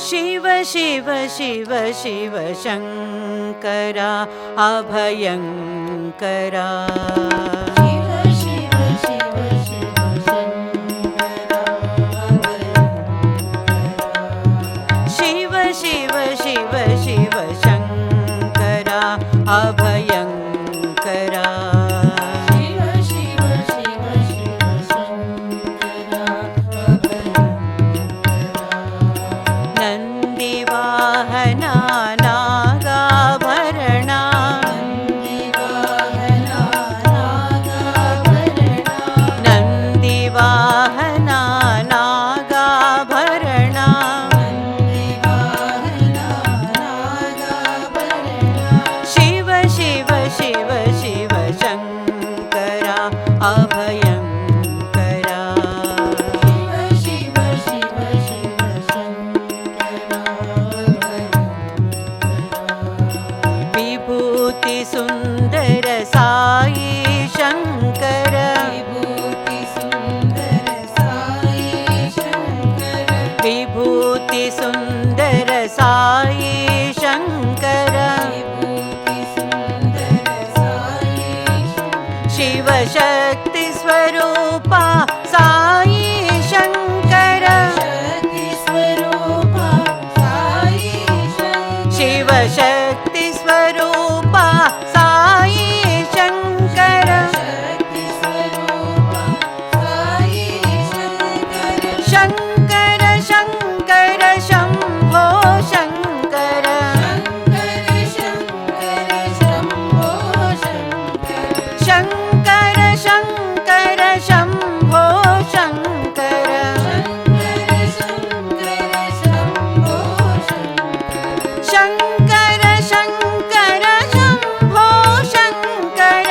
Shiva Shiva Shiva Shiva Shankara अभयङ्करा Shiva Shiva Shiva Shiva Shankara अभयङ्करा Shiva Shiva Shiva Shiva Shankara अभयङ्करा Shiva Shiva Shiva Shiva Shankara अभयङ्करा नन्दिवाहना नागाभरणा नन्दिवाहना नागाभरणा Shiva Shiva Shiva Shiva Shankara अभयङ्करा Shiva Shiva Shiva Shankara Vibhuti Sundar Sai Shankar Vibhuti Sundar Sai Shankar Vibhuti Sundar Sai Shankar Vibhuti Sundar Sai Shivshakti Swarupa Sai Shankar Shakti Swarupa Sai Shankar Shivshakti Swarupa Sai Shankar Shakti Swarupa Sai Shankar Shankar Shankar Shambho Shankar Shankar Shambho Shankar Shankar Shankar Shambho Shankar Shambho Shankar Shankar Shankar Shambho Shankar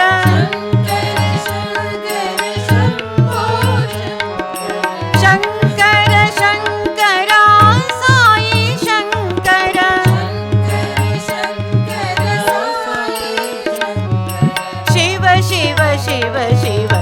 Shambho Shankar Shankara Sai Shankar Shiva Shiva Shiva Shiva